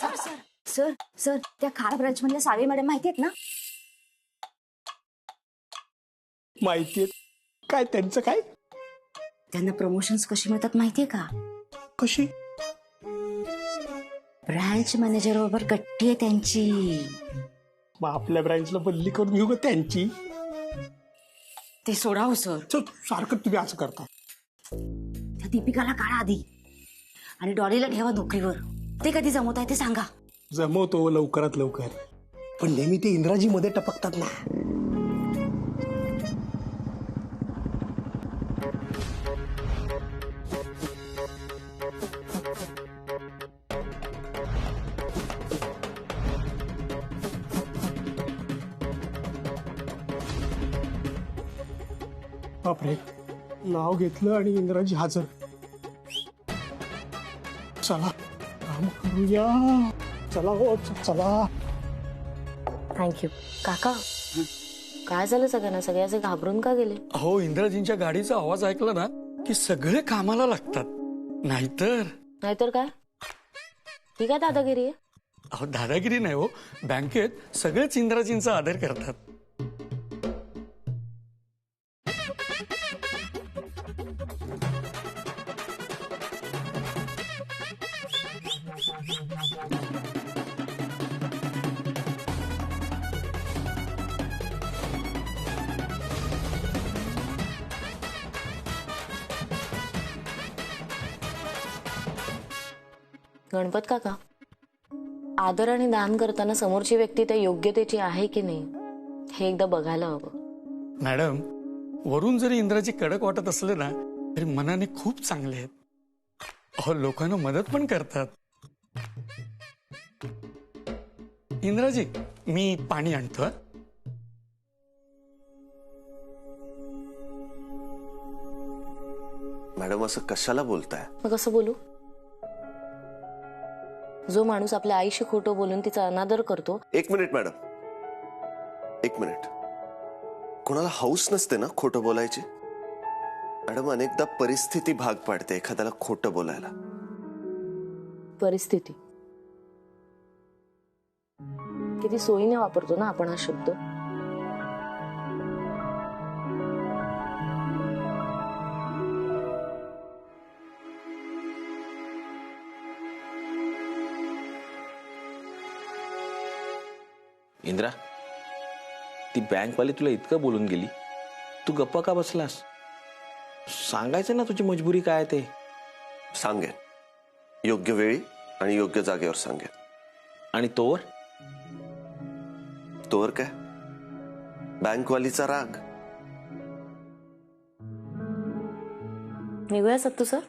Sir sir sir sir त्या खार branch मधल्या सावे मॅडम माहिती आहेत ना? माहितीये काय त्यांचं काय? त्यांना प्रमोशन्स कशी मिळतात माहितीये का? कशी? ब्रांच मॅनेजर बरोबर गट्टी आहे त्यांची. मग आपल्या ब्रांचला बदली करून घेऊ का त्यांची? ते सोडा हो सर. सारखं तुम्ही असं करता. त्या दीपिकाला काढा आधी आणि डॉलीला ठेवा नोकरीवर. ते कधी जमवत आहे ते सांगा. जमवतो लवकरात लवकर, पण नेहमी ते इंद्राजी मध्ये टपकतात ना. बापरे, नाव घेतलं आणि इंग्रजी हजर. चला काम करूया. चला हो चला. थँक्यू. काका काय झालं सगळ्यांना? सगळे असे घाबरून का गेले? हो, इंद्राजींच्या गाडीचा आवाज ऐकला ना की सगळे कामाला लागतात. नाहीतर काय? ही काय दादागिरी आहे? अहो दादागिरी नाही हो, बँकेत सगळेच इंद्राजींचा आदर करतात. गणपत काका, आदर आणि दान करताना समोरची व्यक्ती त्या योग्यतेची आहे की नाही हे एकदा बघायला हवं. मॅडम, वरून जरी इंद्राजी कडक वाटत असले ना तरी मनाने खूप चांगले आहेत. अहो लोकांना मदत पण करतात. इंद्राजी, मी पाणी आणतो. मॅडम असं कशाला बोलताय? मग कसं बोलू? जो माणूस आपल्या आईशी खोटं बोलून तिचा अनादर करतो. एक मिनिट मॅडम, एक मिनिट. कोणाला हौस नसते ना खोटं बोलायची? मॅडम, अनेकदा परिस्थिती भाग पाडते एखाद्याला खोटं बोलायला. परिस्थिती किती सोयीने वापरतो ना आपण हा शब्द. इंद्रा, ती बँकवाली तुला इतकं बोलून गेली, तू गप्पा का बसलास? सांगायचं ना तुझी मजबुरी काय ते. सांगेन, योग्य वेळी आणि योग्य जागेवर सांगेन. आणि तोवर तोवर काय? बँकवालीचा राग. निघूया सत्तू सर.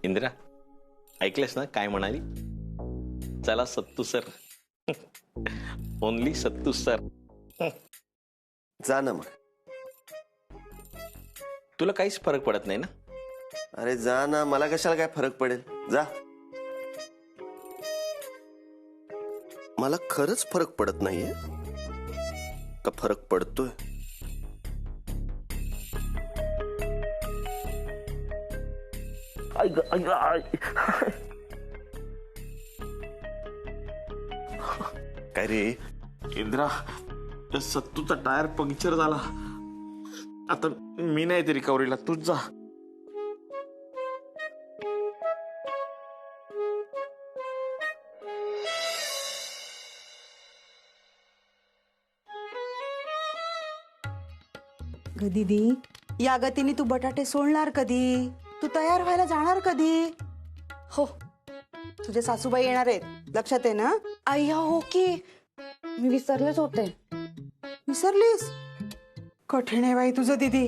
इंदिरा, ऐकलंस ना काय म्हणाली? चला सत्तू सर. ओनली सत्तू सर. जा ना मग. तुला काहीच फरक पडत नाही ना? अरे जा ना, मला कशाला काय फरक पडेल? जा. मला खरंच फरक पडत नाहीये का फरक पडतोय? काय रे इंद्रा, सत्तूचा टायर पंक्चर झाला. आता मी नाही ते रिकव्हरीला, तूच जा. दीदी, या गतीने तू बटाटे सोडणार कधी? तू तयार व्हायला जाणार कधी? हो, तुझे सासूबाई येणार आहेत, लक्षात आहे ना? अय्या हो की, मी विसरलेच होते. विसरलीस? कठीण आहे बाई तुझं दीदी.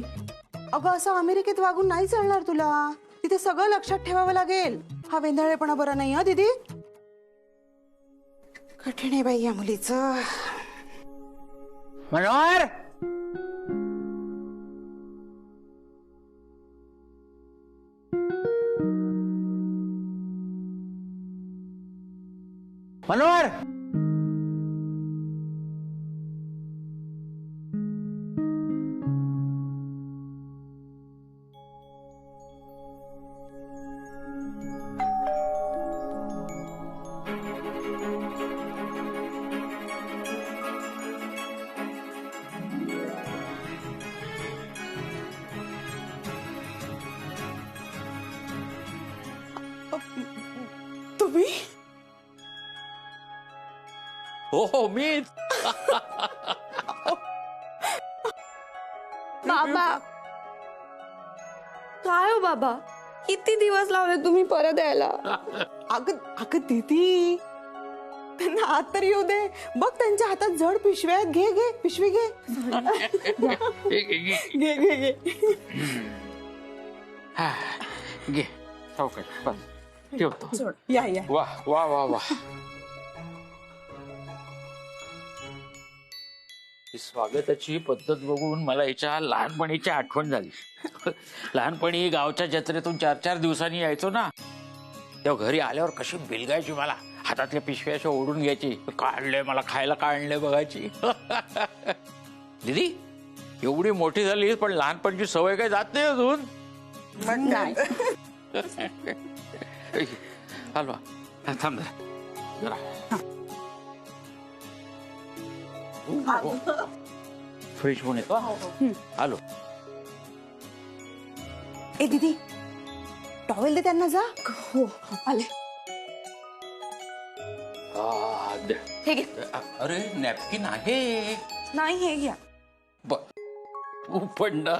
अगं असं अमेरिकेत वागून नाही चालणार तुला. तिथे सगळं लक्षात ठेवावं लागेल. हा वेंधळेपणा बरा नाही हा दीदी. कठीण आहे बाई या मुलीचं. मनोहर, मनोहर तुम्ही हो मीच. बाबा काय हो बाबा, किती दिवस लावले तुम्ही परत यायला? अगं दीदी, त्यांना आत तर येऊ दे. बघ त्यांच्या हातात जड पिशव्या आहेत. घे घे पिशवी घे. घे घे घे. घे सावकाश बस ठेवतो. या या. वा वा वा वा. ही स्वागताची पद्धत बघून मला हिच्या लहानपणीची आठवण झाली. लहानपणी गावच्या जत्रेतून 4-4 दिवसांनी यायचो ना, तेव्हा घरी आल्यावर कशी बिलगायची मला. हातातल्या पिशव्या अशा ओढून घ्यायची. काढले मला खायला काढले बघायची. दीदी एवढी मोठी झाली पण लहानपणची सवय काही जात नाही अजून. हलवा थांब जरा. फ्रीज पण येतो. आलो. ए दीदी, टॉवेल दे त्यांना. जा. हो आले. हे घे. अरे नॅपकिन आहे. नाही हे घ्या. तू पण ना.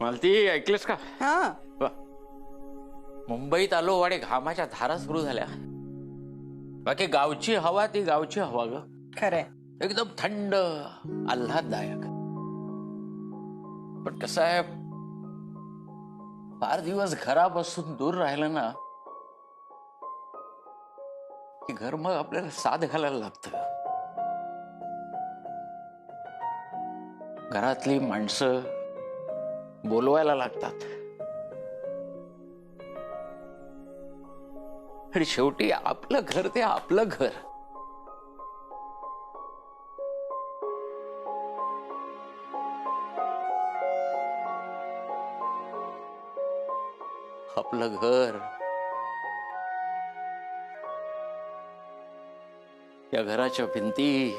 मालती ऐकलेस का? हा. मुंबईत आलो आणि घामाच्या धारा सुरू झाल्या. बाकी गावची हवा ती गावची हवा ग. खरंय. एकदम थंड आल्हाददायक. पण कसं आहे, फार दिवस घरापासून दूर राहिलं ना की घर मग आपल्याला साथ घालायला लागतं. घरातली माणसं बोलवायला लागतात. आणि शेवटी आपलं घर ते आपलं घर. आपलं घर, या घराच्या भिंती,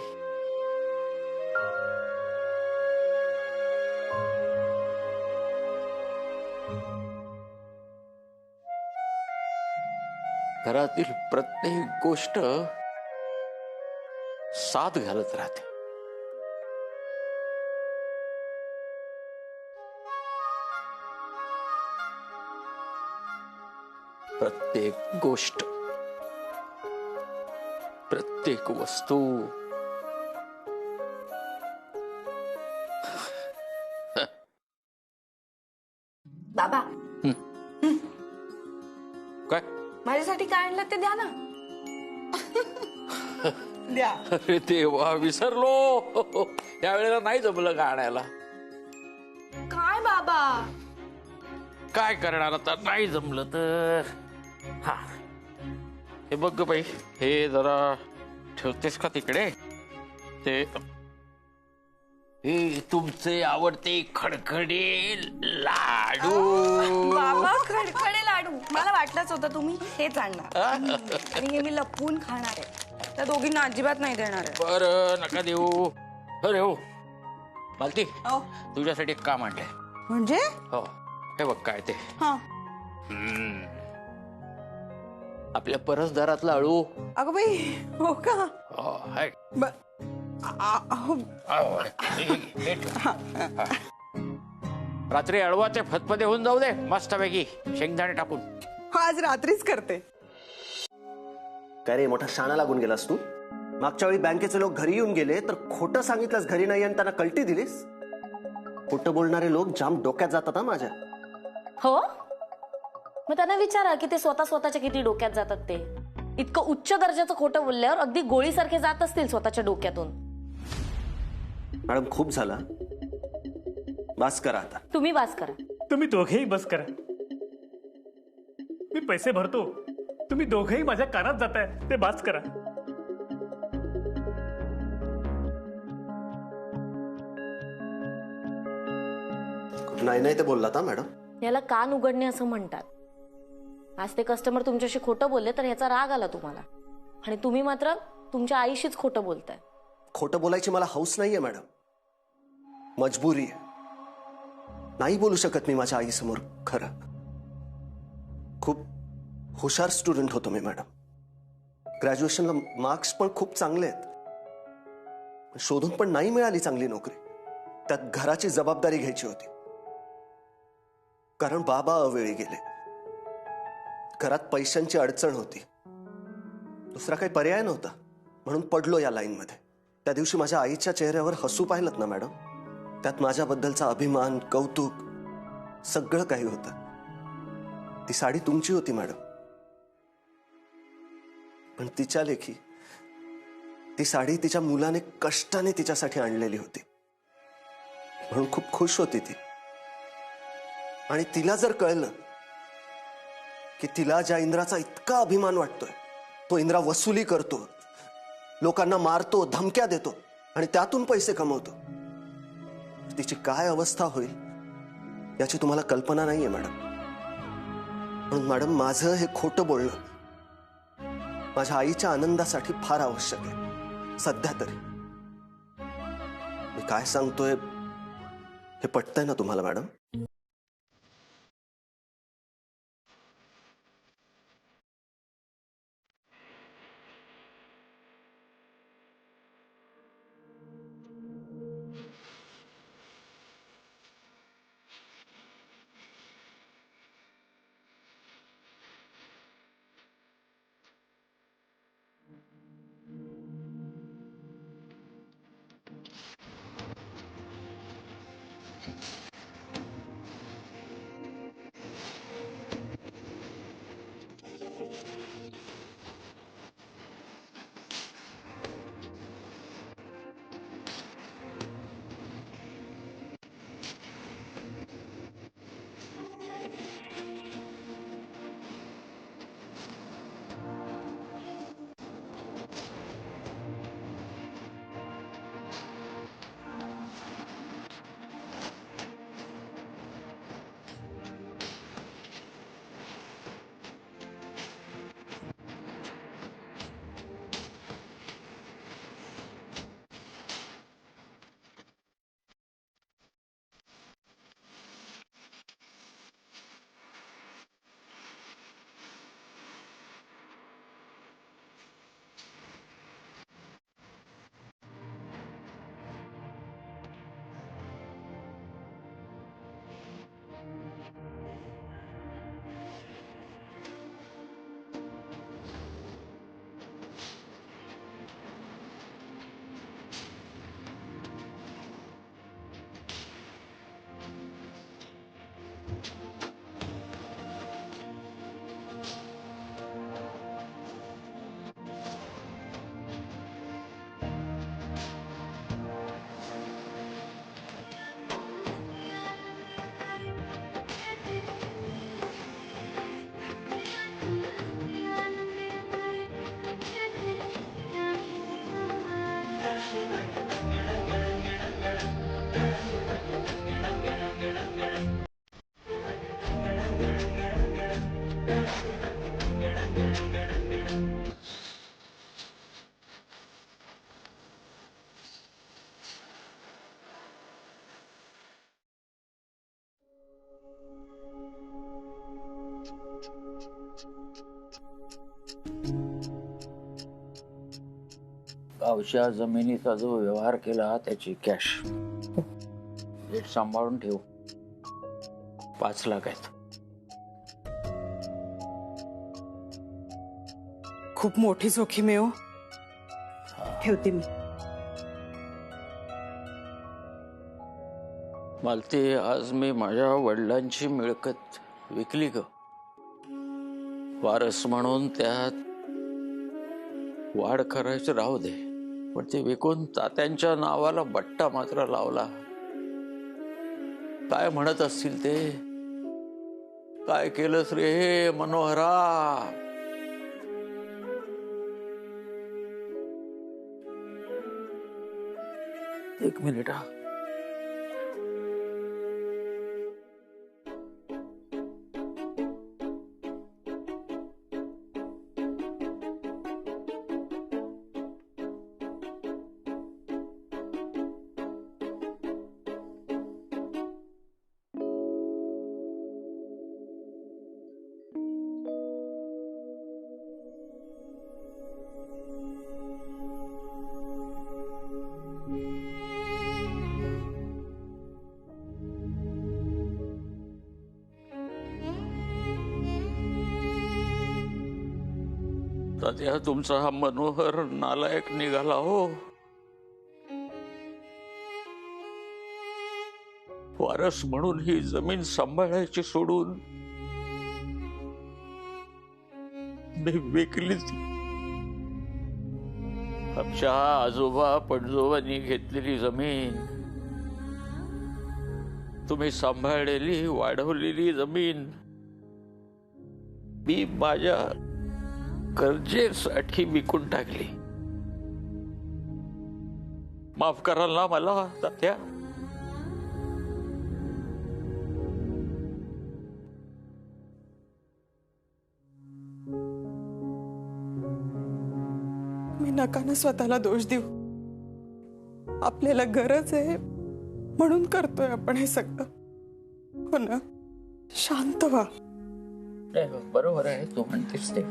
घरातील प्रत्येक गोष्ट साथ घालत राहते. प्रत्येक गोष्ट, प्रत्येक वस्तू. बाबा काय? माझ्यासाठी काय आणलं ते द्या ना. द्या. अरे देवा, विसरलो. त्यावेळेला नाही जमलं का आणायला. काय बाबा? काय करणार आता, नाही जमलं तर. हा हे बघ ग बाई, हे जरा ठेवतेस का तिकडे. ते हे तुमचे आवडते खडखडे लाडू. बाबा खडखडे लाडू. मला वाटलंच होतं तुम्ही हेच आणणार आणि हे मी लपवून खाणार आहे. त्या दोघींना अजिबात नाही देणार आहे. बरं नका देऊ. अरे हो मालती, तुझ्यासाठी एक काम आणलंय. म्हणजे? हो हे बघ काय ते. हा. आपल्या परसदारातला अळू. अगं बाई, हो का? हो हाय. रात्री अळवाचे फतफते होऊन जाऊ दे मस्तपैकी शेंगदाणे टाकून. आज रात्रीच करते. काय रे मोठा शाणा लागून गेलास तू. मागच्या वेळी बँकेचे लोक घरी येऊन गेले तर खोटं सांगितलंस घरी नाही आणि त्यांना कल्टी दिलीस. खोटं बोलणारे लोक जाम डोक्यात जातात हा माझ्या. हो, मग त्यांना विचारा की ते स्वतःच्या किती डोक्यात जातात. ते इतकं उच्च दर्जाचं खोटं बोलल्यावर अगदी गोळीसारखे जात असतील स्वतःच्या डोक्यातून. मॅडम खूप झाला, बास करा आता. तुम्ही वास करा. तुम्ही दोघेही बस करा. मी पैसे भरतो. तुम्ही दोघेही माझ्या कानात जाताय ते बास करा. नाही नाही ते बोललात हा मॅडम. याला कान उघडणे असं म्हणतात. आज ते कस्टमर तुमच्याशी खोटं बोलले तर ह्याचा राग आला तुम्हाला, आणि तुम्ही मात्र तुमच्या आईशीच खोटं बोलताय. खोटं बोलायची मला हौस नाहीये मॅडम, मजबुरी आहे. नाही बोलू शकत मी माझ्या आईसमोर खरं. खूप हुशार स्टुडंट होतो मी मॅडम. ग्रॅज्युएशनला मार्क्स पण खूप चांगले आहेत, पण शोधून पण नाही मिळाली चांगली नोकरी. त्यात घराची जबाबदारी घ्यायची होती, कारण बाबा अवेळी गेले. घरात पैशांची अडचण होती, दुसरा काही पर्याय नव्हता, म्हणून पडलो या लाईनमध्ये. त्या दिवशी माझ्या आईच्या चेहऱ्यावर हसू पाहिलं ना मॅडम, त्यात माझ्याबद्दलचा अभिमान, कौतुक सगळं काही होतं. ती साडी तुमची होती मॅडम, पण तिच्या लेखी ती साडी तिच्या मुलाने कष्टाने तिच्यासाठी आणलेली होती, म्हणून खूप खुश होती ती. आणि तिला जर कळलं की तिला ज्या इंद्राचा इतका अभिमान वाटतोय तो इंद्रा वसुली करतो, लोकांना मारतो, धमक्या देतो आणि त्यातून पैसे कमवतो, तिची काय अवस्था होईल याची तुम्हाला कल्पना नाहीये मॅडम. म्हणून मॅडम, माझं हे खोटं बोलणं माझ्या आईच्या आनंदासाठी फार आवश्यक आहे सध्या तरी. मी काय सांगतोय हे पटतंय ना तुम्हाला मॅडम? गावच्या जमिनीचा जो व्यवहार केला त्याची कॅश नीट सांभाळून ठेव. 5 लाख आहेत. खूप मोठी जोखीम आहे हो. ठेवते मी. मालती, आज मी माझ्या वडिलांची मिळकत विकली ग. वारस म्हणून त्यात वाढ करायचं राहू दे, पण ते विकून तात्यांच्या नावाला बट्टा मात्र लावला. काय म्हणत असतील ते, काय केलंस रे हे मनोहरा? एक मिनिट हा. तात्या, तुमचा हा मनोहर नालायक निघाला हो. वारस म्हणून ही जमीन सांभाळायची सोडून मी विकली ती. आमच्या आजोबा पणजोबांनी घेतलेली जमीन, तुम्ही सांभाळलेली वाढवलेली जमीन मी माझ्या गरजेसाठी विकून टाकली. माफ कराल ना मला तात्या? मी नका ना स्वतःला दोष देऊ. आपल्याला गरज आहे म्हणून करतोय आपण हे सगळं. हो ना? शांत व्हा. बरोबर आहे तू म्हणतेस ते,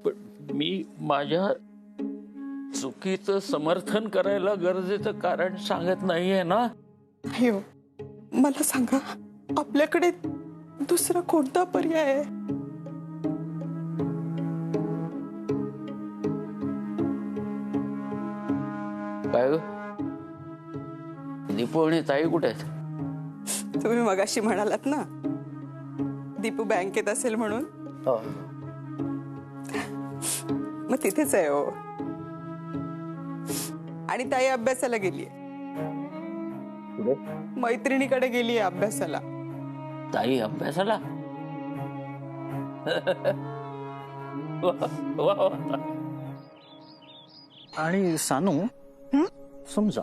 पण मी माझ्या चुकीचं समर्थन करायला गरजेचं कारण सांगत नाहीये ना. नाही हो, मला सांगा, आपल्याकडे दुसरा कोणता पर्याय आहे? काय ग? दीपू आणि ताई कुठे आहेत? तुम्ही मगाशी म्हणालात ना दीपू बँकेत असेल म्हणून. मग तिथेच आहे हो. आणि ताई अभ्यासाला गेलीये, मैत्रिणीकडे गेलीये अभ्यासाला. ताई अभ्यासाला? आणि सानू, समजा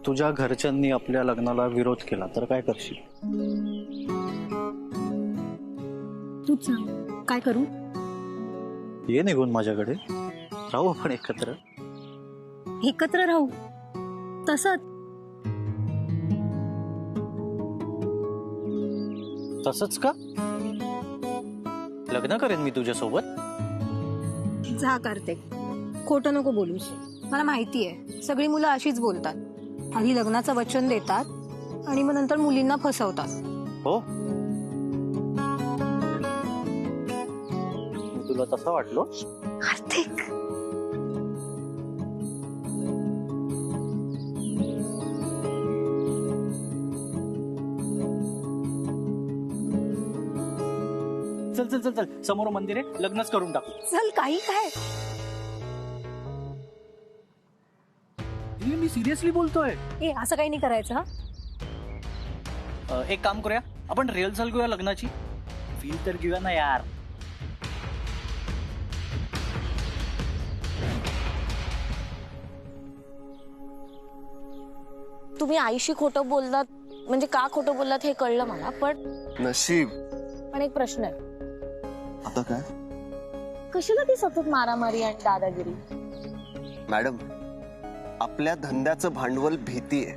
तुझ्या घरच्यांनी आपल्या लग्नाला विरोध केला तर काय करशील? तूच सांग काय करू. ये निघून माझ्याकडे, राहू आपण एकत्र. एकत्र राहू तसंच. तसंच का? लग्न करेन मी तुझ्यासोबत. जा कार्तिक, खोटं नको बोलूस. मला माहितीये सगळी मुलं अशीच बोलतात. आधी लग्नाचं वचन देतात आणि मग नंतर मुलींना फसवतात. हो, तुला तसं वाटलं? कार्तिक, चल चल चल चल, समोर मंदिर आहे, लग्नच करून टाकू. चल. काही काय? मी सिरियसली बोलतोय. ए, असं काही नाही करायचं. एक काम करूया, आपण रिहर्सल घेऊया लग्नाची. फील तर घेऊया ना यार. तुम्ही आईशी खोटं बोललात म्हणजे का खोटं बोललात हे कळलं मला, पण नशीब. पण एक प्रश्न आहे. आता काय? कशाला ती सतत मारामारी आणि दादागिरी? मॅडम, आपल्या धंद्याचं भांडवल भीती आहे.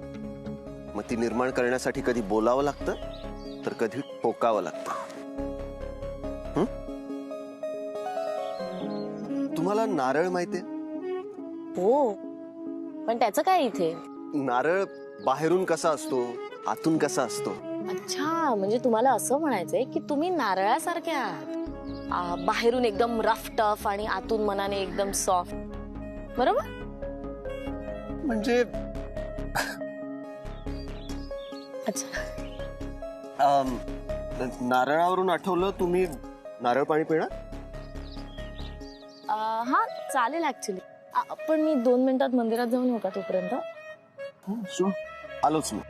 मग ती निर्माण करण्यासाठी कधी बोलावं लागतं तर कधी टोकावं लागतं. तुम्हाला नारळ माहितीये? हो, पण त्याचं काय इथे? नारळ बाहेरून कसा असतो, आतून कसा असतो. अच्छा, म्हणजे तुम्हाला असं म्हणायचंय की तुम्ही नारळासारख्या आहात. बाहेरून एकदम रफ टफ आणि आतून मनाने एकदम सॉफ्ट, बरोबर? म्हणजे अच्छा, नारळावरून आठवलं, तुम्ही नारळ पाणी पिणार? हा चालेल ऍक्च्युली. पण मी 2 मिनिटात मंदिरात जाऊन येऊ का तोपर्यंत? आलोच मी.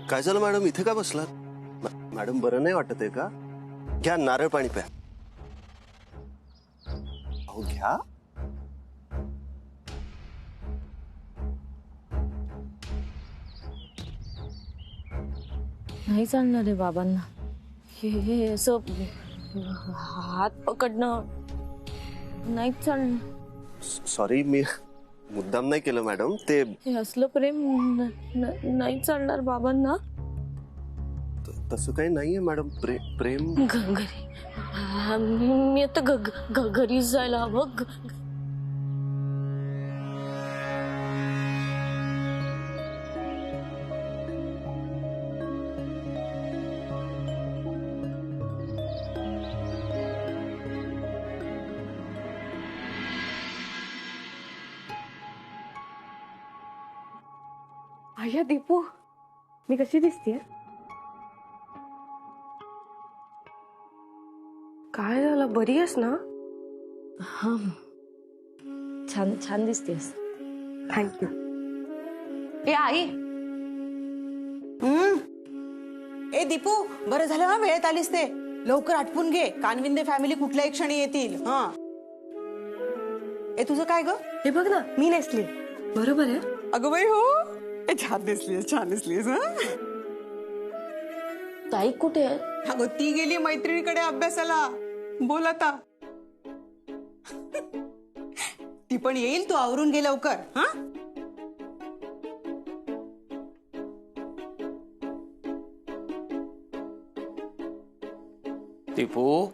काय झालं मॅडम, इथे का बसलात? मॅडम बरं नाही वाटत आहे का? घ्या नारळ पाणी प्या. अहो घ्या. नाही चालणार आहे बाबांना. हे असं हात पकडणं नाही चालणार. सॉरी, मी मुद्दाम नाही केलं मॅडम. ते हे असलं प्रेम नाही चालणार बाबांना. तसं काही नाहीये मॅडम. प्रेम घरी मी आता घरी जायला हवं. अय्या दीपू, मी कशी दिसतेय? काय झालं, बरी आहेस ना? हा, छान छान दिसतेस. थँक्यू. ए आई. ए दीपू, बरं झालं हा वेळेत आलीस ते. लवकर आटपून घे, कानविंदे फॅमिली कुठल्याही क्षणी येतील. हा. ए तुझं काय ग? हे बघ ना, मी नेसली. बरोबर आहे. अगं बाई हो, ए छान दिसलीस, छान दिसलीस. ताई कुठे आहे? अगं ती गेली मैत्रिणीकडे अभ्यासाला. बोल आता. ती पण येईल, तू आवरून घे लवकर. हा. दीपू,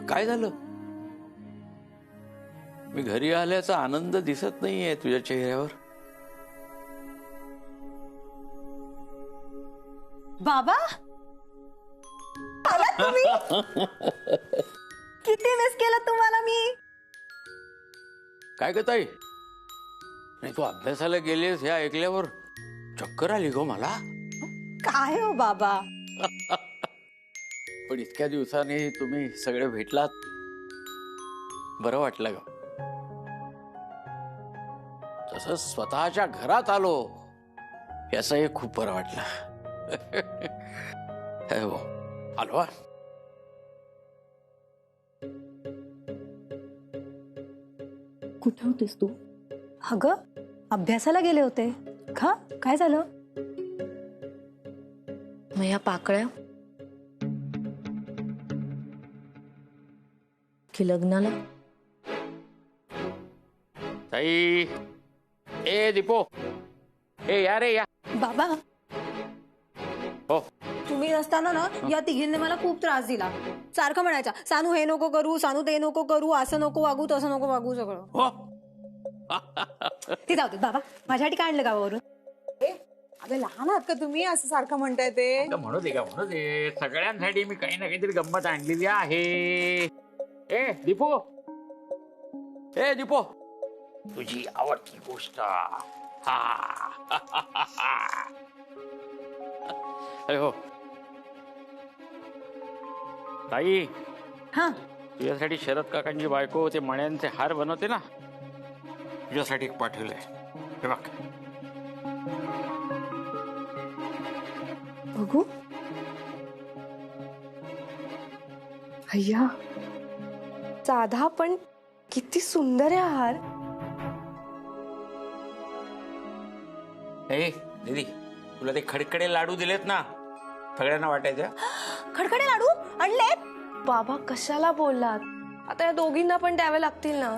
काय झालं? मी घरी आल्याचा आनंद दिसत नाहीये तुझ्या चेहऱ्यावर. बाबा आलात तुम्ही? किती मिस केलं तुम्हाला मी. काय ग ताई, नाही तू अभ्यासाला गेलीस हे ऐकल्यावर चक्कर आली गो मला. काय हो बाबा. पण इतक्या दिवसांनी तुम्ही सगळे भेटलात, बरं वाटलं ग. तसंच स्वतःच्या घरात आलो याचंही खूप बरं वाटलं. हो, आलो. कुठे होतेस तू? अगं अभ्यासाला गेले होते. का काय झालं? मग या पाकळ्या की लग्नाला? ताई, ए दीपो, ए या रे या. बाबा हो, तुम्ही नसताना ना या तिघींनी मला खूप त्रास दिला. सारखं म्हणायचा, सानू हे नको करू, सानू ते नको करू, असं नको वागू, तसं नको वागू, सगळं. हो. ते जाऊ दे बाबा, माझ्यासाठी काय आणलं गावावरून? अगं लहान आहात का तुम्ही, असं सारखं म्हणताय ते? म्हणू दे का, म्हणू दे. सगळ्यांसाठी मी काही ना काहीतरी गंमत आणलेली आहे. ए दीपो, ए दीपो, तुझी आवडती गोष्ट. हा. अरे हो ताई, हा, तुझ्यासाठी शरद काकांची बायको ते मण्यांचे हार बनवते ना, तुझ्यासाठी एक पाठवलंय. हे बघ. बघू. अय्या, साधा पण किती सुंदर आहे हार. ए दीदी, तुला ते खडखडे लाडू दिलेत ना, सगळ्यांना वाटायचं. खडखडे लाडू आणले? बाबा कशाला बोललात? आता या दोघींना पण द्यावे लागतील ना.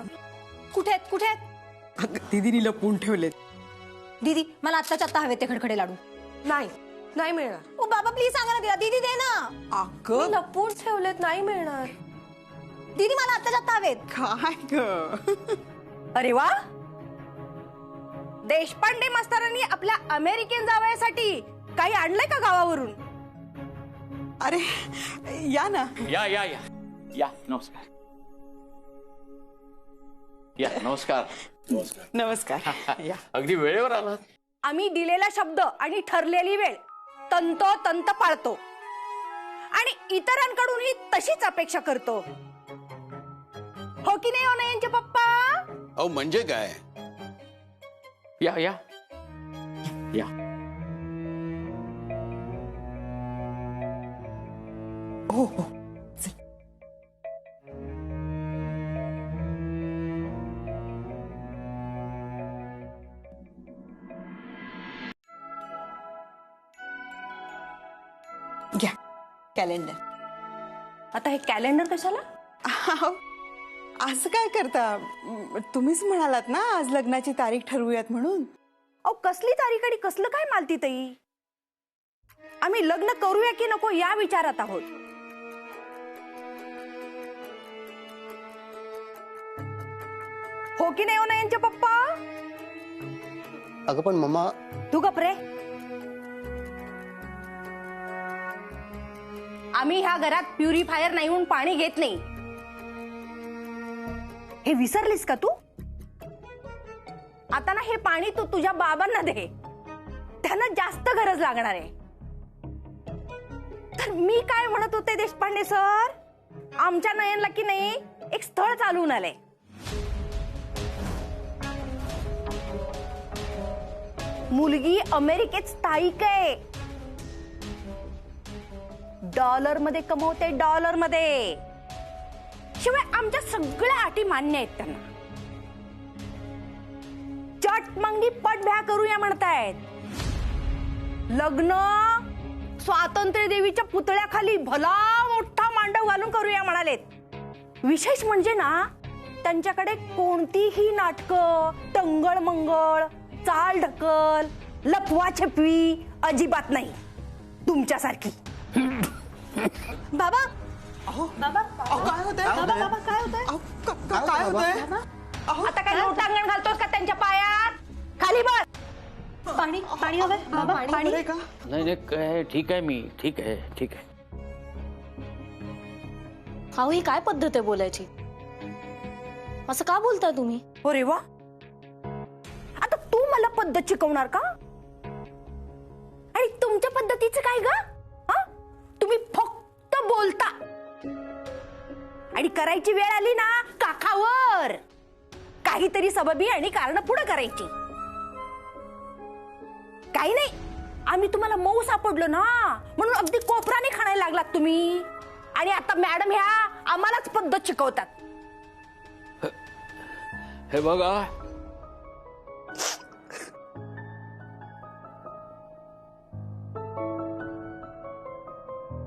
कुठे आहेत कुठे आहेत? दीदीनी लपून ठेवलेत. दीदी मला आत्ताच्या आत्ता हवे ते खडखडे लाडू. नाही नाही मिळणार. ओ बाबा प्लीज सांगा ना तिला. दीदी दे ना. अगं लपून ठेवलेत, नाही मिळणार. दीदी मला आत्ताच्या आत्ता हवेत. काय ग? अरे वा, देशपांडे मास्तरांनी आपल्या अमेरिकन जावयासाठी काही आणलंय का गावावरून? अरे या ना. या या या या, नमस्कार. या, नमस्कार. नमस्कार. या. अगदी वेळेवर आलात. आम्ही दिलेला शब्द आणि ठरलेली वेळ तंतोतंत पाळतो आणि इतरांकडूनही तशीच अपेक्षा करतो. हो की नाही, हो ना यांचे पप्पा? अहो म्हणजे काय? या या या. हो हो. घ्या कॅलेंडर. आता हे कॅलेंडर कशाला? असं काय करता? तुम्हीच म्हणालात ना आज लग्नाची तारीख ठरवूयात म्हणून. अहो कसली तारीख आणि कसलं काय मालती ताई? आम्ही लग्न करूया की नको या विचारात आहोत. हो की नाही, हो ना यांचे पप्पा? अगं पण मम्मा, तू गप रे. आम्ही ह्या घरात प्युरिफायर नाही म्हणून पाणी घेत नाही. हे विसरलीस का तू? आता ना हे पाणी तू तुझ्या बाबांना दे, त्यांना जास्त गरज लागणार आहे. तर मी काय म्हणत होते देशपांडे सर, आमच्या नयनला की नाही एक स्थळ चालवून आलंय. मुलगी अमेरिकेत स्थायिक आहे. डॉलर मध्ये कमवते, डॉलर मध्ये. शिवाय आमच्या सगळ्या अटी मान्य आहेत त्यांना. चट मंगी पट भ्या करूया म्हणतायत. लग्न स्वातंत्र्य देवीच्या पुतळ्याखाली भला मोठा मांडव घालून करूया म्हणालेत. विशेष म्हणजे ना त्यांच्याकडे कोणतीही नाटकं, टंगळ मंगळ, चाल ढकल, लपवा छपवी अजिबात नाही तुमच्यासारखी. बाबा बाबा काय होतंय? बाबा काय होतंय? काय होतंय? आता काय लोटांगण घालतोस का त्यांच्या पायात? खाली बस. पाणी पाणी हवंय बाबा. पाणी. नाही नाही, काय ठीक आहे, मी ठीक आहे ठीक आहे. हा, ही काय पद्धत आहे बोलायची? असं का बोलताय तुम्ही? हो रे वा, आता तू मला पद्धत शिकवणार का? आणि तुमच्या पद्धतीचं काय ग? तुम्ही फक्त बोलता आणि करायची वेळ आली ना काखावर काहीतरी सबबी आणि कारण पुढे करायची. काही नाही, आम्ही तुम्हाला मऊ सापडलो ना म्हणून अगदी कोपराने खाण्याला लागलात तुम्ही. आणि आता मॅडम ह्या आम्हालाच पद्धत शिकवतात. हे बघा,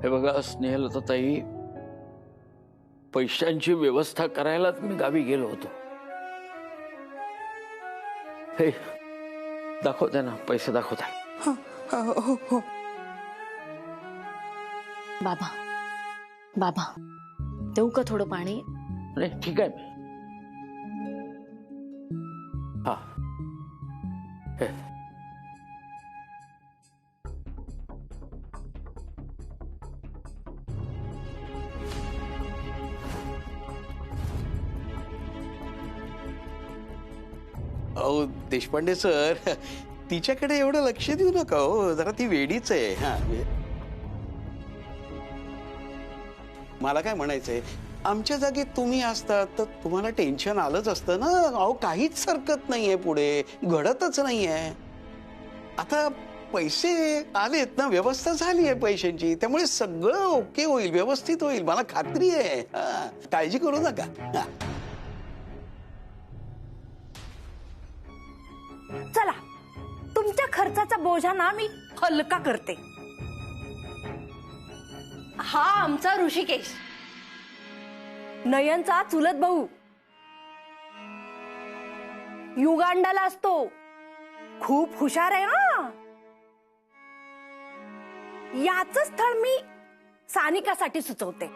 हे बघा स्नेहलता ताई, पैशांची व्यवस्था करायलाच मी गावी गेलो होतो. हे दाखवते ना, पैसे दाखवते. हो. बाबा बाबा देऊ का थोडं पाणी? नाही ठीक आहे. हा हे अहो देशपांडे सर, तिच्याकडे एवढं लक्ष देऊ नका हो, जरा ती वेडीच आहे. हा मला काय म्हणायचंय, आमच्या जागी तुम्ही असतात तर तुम्हाला टेन्शन आलंच असतं ना. अहो काहीच सरकत नाहीये, पुढे घडतच नाहीये. आता पैसे आलेत ना, व्यवस्था झाली आहे पैशांची, त्यामुळे सगळं ओके होईल, व्यवस्थित होईल, मला खात्री आहे. काळजी करू नका. चला, तुमच्या खर्चाचा बोजा ना मी हलका करते. हा आमचा ऋषिकेश, नयनचा चुलत भाऊ. युगांडाला असतो. खूप हुशार आहे हा. याच स्थळ मी सानिकासाठी सुचवते.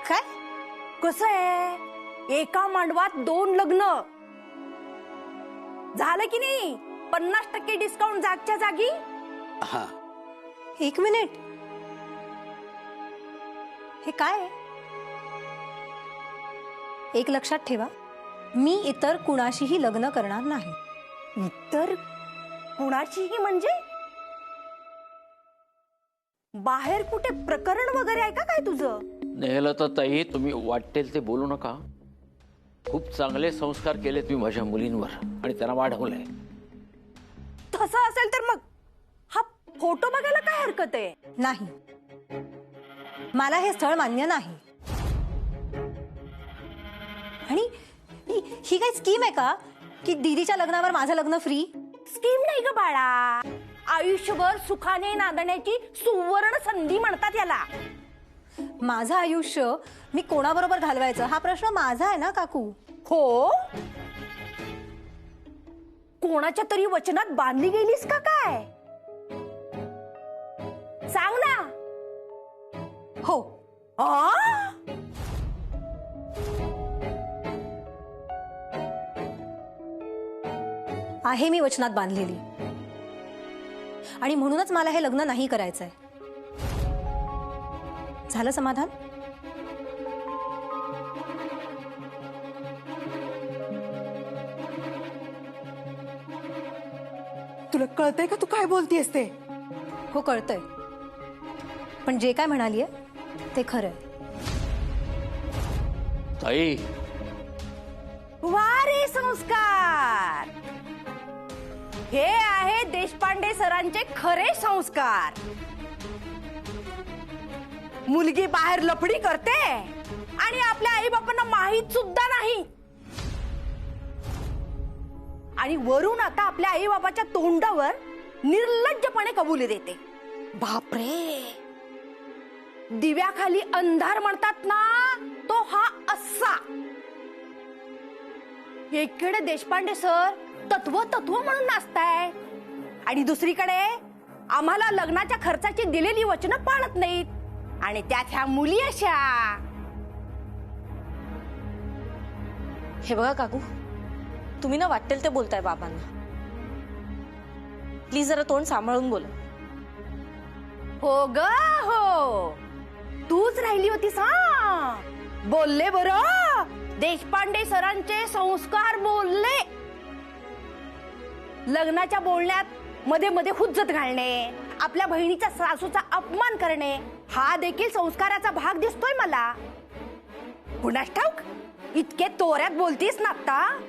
काय कसं आहे, एका मांडवात 2 लग्न झालं की नाही. 50% डिस्काउंट जागच्या जागी. हा, 1 मिनिट, हे काय आहे? एक लक्षात ठेवा, मी इतर कुणाशीही लग्न करणार नाही. इतर कुणाचीही म्हणजे बाहेर कुठे प्रकरण वगैरे आहे का काय तुझं? नेहलता ताई, तुम्ही वाटेल ते बोलू नका. खूप चांगले संस्कार केले तुम्ही माझ्या मुलींवर आणि त्यांना वाढवलंय. तसं असेल तर मग हा फोटो बघायला काय हरकत आहे? नाही, मला हे स्थळ मान्य नाही. आणि ही काही स्कीम आहे का की दीदीच्या लग्नावर माझं लग्न फ्री? स्कीम नाही ग बाळा, आयुष्यभर सुखाने नांदण्याची सुवर्ण संधी म्हणतात याला. माझं आयुष्य मी कोणाबरोबर घालवायचं हा प्रश्न माझा आहे ना काकू. हो, कोणाच्या तरी वचनात बांधली गेलीस का काय? सांग ना. हो. आहे मी वचनात बांधलेली, आणि म्हणूनच मला हे लग्न नाही करायचंय. झालं समाधान? तुला कळतंय का तू काय बोलतीयस ते? हो कळतंय, पण जे काय म्हणालीये ते खरंय. ताई, वारे संस्कार, हे आहे देशपांडे सरांचे खरे संस्कार. मुलगी बाहेर लफडी करते आणि आपल्या आई बापांना माहित सुद्धा नाही, आणि वरून आता आपल्या आई बाबाच्या तोंडावर निर्लज्जपणे कबुली देते. बापरे, दिव्याखाली अंधार म्हणतात ना, तो हा असा. एकीकडे देशपांडे सर तत्व म्हणून नाचताय, आणि दुसरीकडे आम्हाला लग्नाच्या खर्चाची दिलेली वचनं पाळत नाहीत, आणि त्यात ह्या मुली अशा. हे बघा काकू, तुम्ही ना वाटेल ते बोलताय बाबांना. प्लीज जरा तोंड सांभाळून बोला. हो ग हो, तूच राहिली होतीस हा. बोलले बरं, देशपांडे सरांचे संस्कार बोलले. लग्नाच्या बोलण्यात मध्ये मध्ये हुज्जत घालणे, आपल्या बहिणीच्या सासूचा अपमान करणे, हा देखील संस्काराचा भाग दिसतोय मला. कुणास ठाऊक, इतके तोऱ्यात बोलतीस ना आता,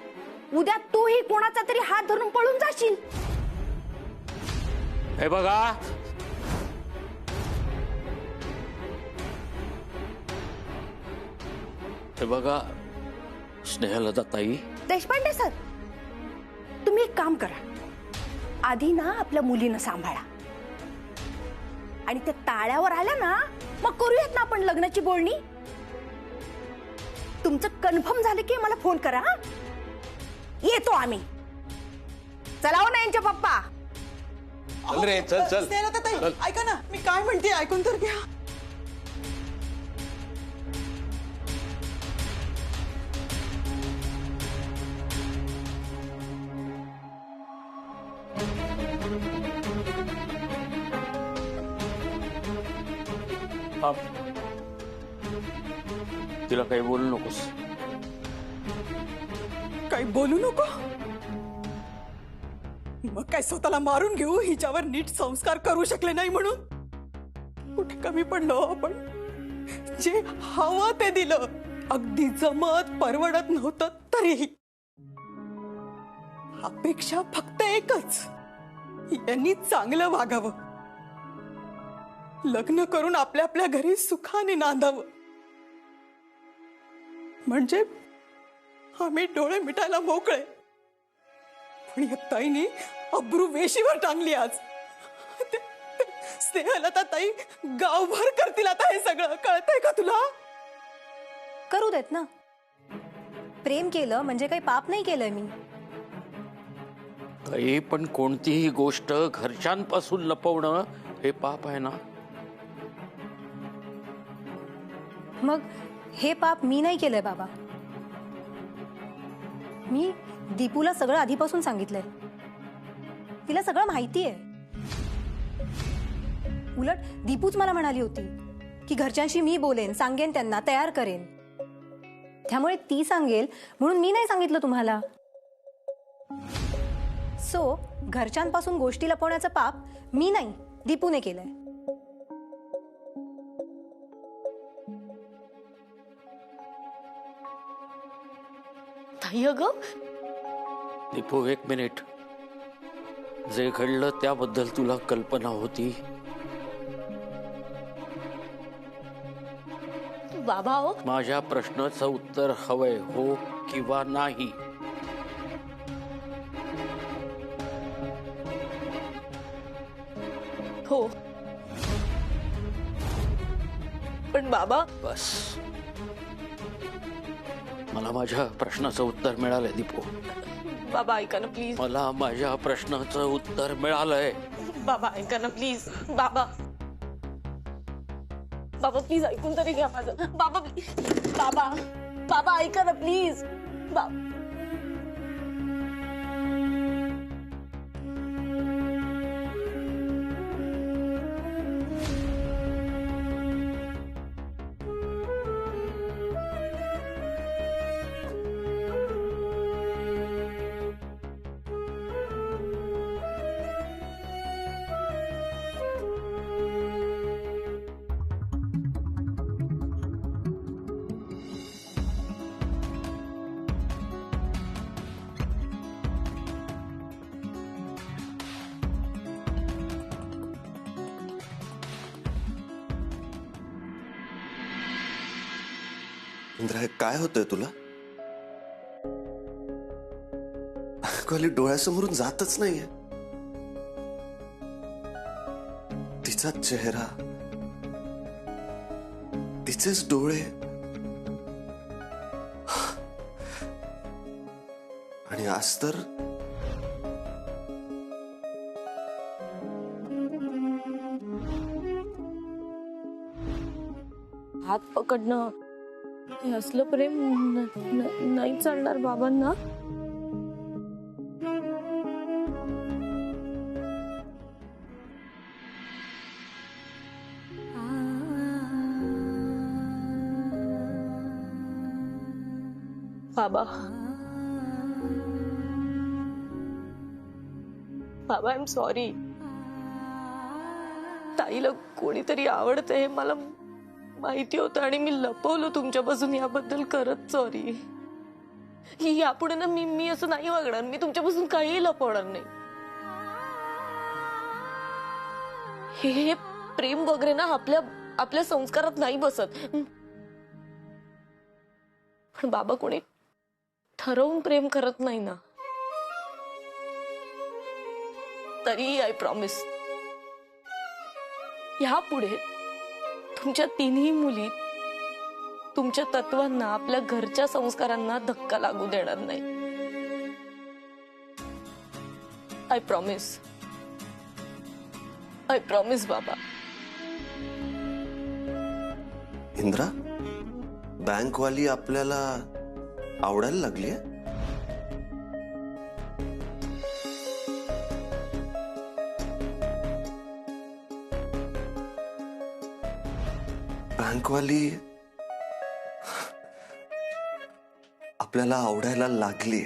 उद्या तूही कोणाचा तरी हात धरून पळून जाशील. हे बघा, हे बघा स्नेहलता ताई. देशपांडे सर, तुम्ही एक काम करा, आधी ना आपल्या मुलीनं सांभाळा, आणि ते ताळ्यावर आल्या ना मग करूयात ना आपण लग्नाची बोलणी. तुमचं कन्फर्म झालं की मला फोन करा. येतो आम्ही. चला हो ना यांचे पप्पा. चल रे, चल चल. ताई, ऐका ना, मी काय म्हणते ऐकून तर घ्या. तिला काही बोलू नकोस. काही बोलू नको? मग काय स्वतःला मारून घेऊ हिच्यावर नीट संस्कार करू शकले नाही म्हणून? कुठे कमी पडलो आपण? जे हवं ते दिलं, अगदी जमत परवडत नव्हतं तरीही. अपेक्षा फक्त एकच, यांनी चांगलं वागावं, लग्न करून आपल्या आपल्या घरी सुखाने नांदावं. म्हणजे आम्ही डोळे मिटायला मोकळे. पण या ताईने अब्रू वेशीवर टांगली आज. स्नेहलता ताई गावभर करतील आता हे सगळं, कळतंय का तुला? करू देत ना. प्रेम केलं म्हणजे काही पाप नाही केलंय मी. ताई, पण कोणतीही गोष्ट घरच्यांपासून लपवणं हे पाप आहे ना. मग हे पाप मी नाही केलंय बाबा. मी दीपूला सगळं आधीपासून सांगितलंय. तिला सगळं माहिती आहे. उलट दीपूच मला म्हणाली होती की घरच्यांशी मी बोलेन, सांगेन, त्यांना तयार करेन. त्यामुळे ती सांगेल म्हणून मी नाही सांगितलं तुम्हाला. सो घरच्यांपासून गोष्टी लपवण्याचं पाप मी नाही, दीपूने केलंय. ताई अगं, दीपू, एक मिनिट. जे घडलं त्याबद्दल तुला कल्पना होती? बाबा हो, माझ्या प्रश्नाचं उत्तर हवंय, हो किंवा नाही. हो. पण बाबा, बस, मला माझ्या प्रश्नाचं उत्तर मिळालंय दीपू. बाबा ऐका ना प्लीज. मला माझ्या प्रश्नाचं उत्तर मिळालंय. बाबा ऐका ना प्लीज. बाबा बाबा प्लीज ऐकून तरी घ्या माझं. बाबा बाबा बाबा ऐका ना प्लीज. इंद्रा, हे काय होतंय तुला? बांकवाली डोळ्यासमोरून जातच नाहीये. तिचा चेहरा, तिचेच डोळे, आणि आज तर हात पकडणं हे असलं प्रेम नाही चालणार बाबांना. बाबा बाबा, आय एम सॉरी. ताईला कोणीतरी आवडतं हे मला माहिती होतं आणि मी लपवलं तुमच्यापासून, याबद्दल खरंच सॉरी. यापुढे ना मी असं नाही वागणार. मी तुमच्यापासून काहीही लपवणार नाही. हे प्रेम वगैरे ना आपल्या संस्कारात नाही बसत. पण बाबा, कोणी ठरवून प्रेम करत नाही ना. तरी आय प्रॉमिस, यापुढे तुमच्या तिन्ही मुली तुमच्या तत्वांना, आपल्या घरच्या संस्कारांना धक्का लागू देणार नाही. I promise. आय प्रॉमिस बाबा. इंद्रा, बँकवाली आपल्याला आवडायला लागली आहे? बँकवाली आपल्याला आवडायला लागली.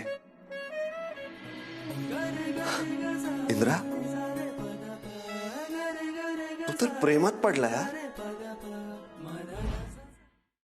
इंद्रा, तू तर प्रेमात पडला यार.